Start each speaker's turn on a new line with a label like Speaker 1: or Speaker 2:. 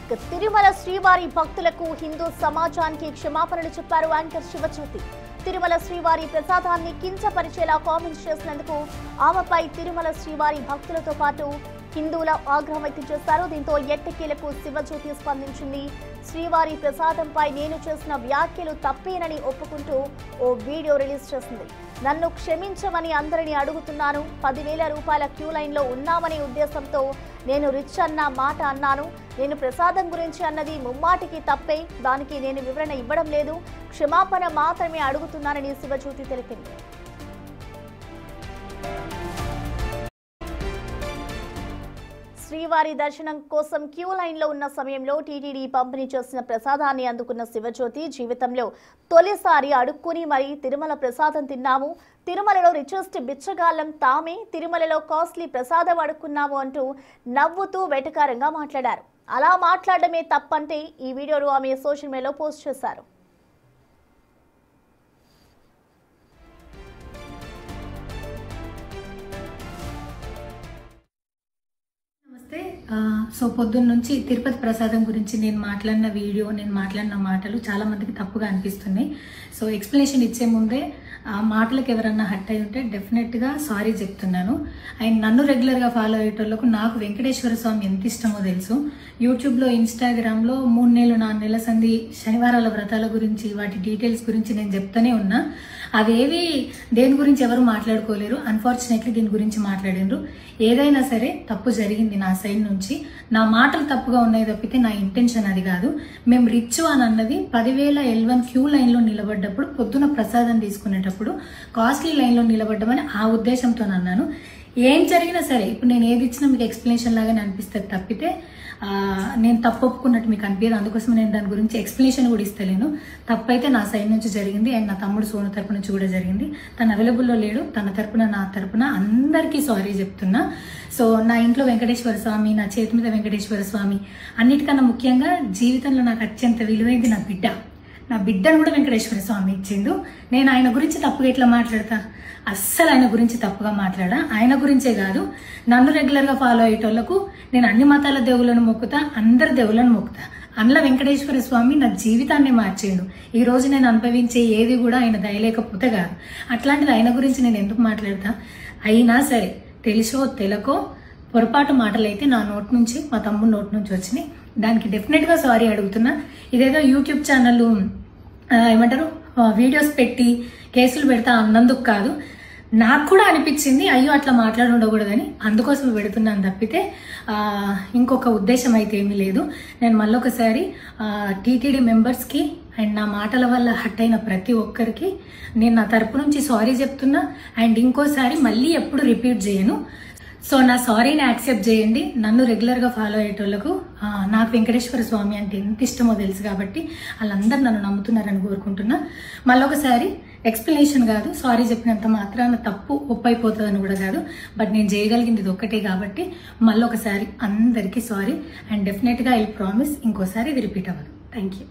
Speaker 1: తిరుమల శ్రీవారి భక్తులకు హిందూ సమాజానికి క్షమాపణలు చెప్పారు యాంకర్ శివజ్యోతి. తిరుమల శ్రీవారి ప్రసాదాన్ని కించపరిచేలా కామెంట్స్ చేసినందుకు ఆమెపై తిరుమల శ్రీవారి భక్తులతో పాటు హిందువుల ఆగ్రహం వ్యక్తం చేశారు. దీంతో ఎట్టకేలకు శివజ్యోతి స్పందించింది. శ్రీవారి ప్రసాదంపై నేను చేసిన వ్యాఖ్యలు తప్పేనని ఒప్పుకుంటూ ఓ వీడియో రిలీజ్ చేసింది. నన్ను క్షమించమని అందరినీ అడుగుతున్నాను. 10,000 రూపాయల క్యూ లైన్లో ఉన్నామనే ఉద్దేశంతో నేను రిచ్ అన్న మాట అన్నాను. నేను ప్రసాదం గురించి అన్నది ముమ్మాటికి తప్పే. దానికి నేను వివరణ ఇవ్వడం లేదు. క్షమాపణ మాత్రమే అడుగుతున్నానని శివజ్యోతి తెలిపింది. శ్రీవారి దర్శనం కోసం క్యూ లైన్లో ఉన్న సమయంలో టీటీడీ పంపిణీ చేసిన ప్రసాదాన్ని అందుకున్న శివజ్యోతి, జీవితంలో తొలిసారి అడుక్కుని మరీ తిరుమల ప్రసాదం తిన్నాము. తిరుమలలో రిచెస్ట్ బిచ్చగాళ్ళం తామే, తిరుమలలో కాస్ట్లీ ప్రసాదం అడుక్కున్నాము అంటూ నవ్వుతూ వెటకారంగా మాట్లాడారు. అలా మాట్లాడడమే తప్పంటే ఈ వీడియోను ఆమె సోషల్ మీడియాలో పోస్ట్ చేశారు.
Speaker 2: సో పొద్దున్న నుంచి తిరుపతి ప్రసాదం గురించి నేను మాట్లాడిన వీడియో, నేను మాట్లాడిన మాటలు చాలా మందికి తప్పుగా అనిపిస్తున్నాయి. సో ఎక్స్ప్లెనేషన్ ఇచ్చే ముందే ఆ మాటలకు ఎవరన్నా హట్ అయి ఉంటే డెఫినెట్గా సారీ చెప్తున్నాను. అండ్ నన్ను రెగ్యులర్గా ఫాలో అయ్యేటోళ్ళకు నాకు వెంకటేశ్వర స్వామి ఎంత ఇష్టమో తెలుసు. యూట్యూబ్లో, ఇన్స్టాగ్రామ్లో 3 నెలలు 4 నెలల సంధి శనివారాల వ్రతాల గురించి, వాటి డీటెయిల్స్ గురించి నేను చెప్తూనే ఉన్నా. అవేవి దేని గురించి ఎవరు మాట్లాడుకోలేరు. అన్ఫార్చునేట్లీ దీని గురించి మాట్లాడినరు. ఏదైనా సరే తప్పు జరిగింది నా సైడ్ నుంచి. నా మాటలు తప్పుగా ఉన్నాయి తప్పితే నా ఇంటెన్షన్ అది కాదు. మేము రిచ్ అని అన్నది 10,000 L1 క్యూ లైన్లో నిలబడ్డప్పుడు, పొద్దున ప్రసాదం తీసుకునేటప్పుడు కాస్ట్లీ లైన్లో నిలబడ్డమని ఆ ఉద్దేశంతో అన్నాను. ఏం జరిగినా సరే ఇప్పుడు నేను ఏది ఇచ్చినా మీకు ఎక్స్ప్లెనేషన్ లాగానే అనిపిస్తుంది తప్పితే నేను తప్పు ఒప్పుకున్నట్టు మీకు అనిపించదు. అందుకోసం నేను దాని గురించి ఎక్స్ప్లెనేషన్ కూడా ఇస్తలేను. తప్పైతే నా సైడ్ నుంచి జరిగింది అండ్ నా తమ్ముడు సోను తరపు నుంచి కూడా జరిగింది. తను అవైలబుల్లో లేడు. తన తరపున, నా తరపున అందరికీ సారీ చెప్తున్నా. సో నా ఇంట్లో వెంకటేశ్వర స్వామి, నా చేతి మీద వెంకటేశ్వర స్వామి, అన్నిటికన్నా ముఖ్యంగా జీవితంలో నాకు అత్యంత విలువైంది నా బిడ్డ. నా బిడ్డను కూడా వెంకటేశ్వర స్వామి ఇచ్చిండు. నేను ఆయన గురించి తప్పుగా ఎట్లా మాట్లాడతా? అస్సలు ఆయన గురించి తప్పుగా మాట్లాడా. ఆయన గురించే కాదు, నన్ను రెగ్యులర్గా ఫాలో అయ్యేటోళ్లకు నేను అన్ని మతాల దేవులను మొక్కుతా, అందరి దేవులను మొక్కుతా. అందులో వెంకటేశ్వర స్వామి నా జీవితాన్ని మార్చేయండు. ఈ రోజు నేను అనుభవించే ఏది కూడా ఆయన దయలేకపోతే కాదు. అట్లాంటిది ఆయన గురించి నేను ఎందుకు మాట్లాడతా? అయినా సరే తెలుసో తెలకో పొరపాటు మాటలు అయితే నా నోటి నుంచి, మా తమ్ముడు నోటి నుంచి వచ్చినాయి. దానికి డెఫినెట్గా సారీ అడుగుతున్నా. ఇదేదో యూట్యూబ్ ఛానల్ ఏమంటారు వీడియోస్ పెట్టి కేసులు పెడతా అన్నందుకు కాదు, నాకు కూడా అనిపించింది అయ్యో అట్లా మాట్లాడి ఉండకూడదని, అందుకోసం పెడుతున్నాను తప్పితే ఇంకొక ఉద్దేశం అయితే ఏమీ లేదు. నేను మళ్ళొకసారి టీటీడీ మెంబర్స్కి అండ్ నా మాటల వల్ల హట్ అయిన ప్రతి ఒక్కరికి నేను నా తరపు నుంచి సారీ చెప్తున్నా. అండ్ ఇంకోసారి మళ్ళీ ఎప్పుడు రిపీట్ చేయను. సో నా సారీని యాక్సెప్ట్ చేయండి. నన్ను రెగ్యులర్గా ఫాలో అయ్యేటోళ్లకు నాకు వెంకటేశ్వర స్వామి అంటే ఎంత ఇష్టమో తెలుసు కాబట్టి వాళ్ళందరూ నన్ను నమ్ముతున్నారని కోరుకుంటున్నా. మళ్ళొకసారి ఎక్స్ప్లెనేషన్ కాదు, సారీ చెప్పినంత మాత్రాన తప్పు ఒప్పైపోతుందని కూడా కాదు. బట్ నేను చేయగలిగింది ఇది ఒక్కటే కాబట్టి మళ్ళొకసారి అందరికీ సారీ. అండ్ డెఫినెట్గా ఐ ప్రామిస్ ఇంకోసారి ఇది రిపీట్ అవ్వదు. Thank you.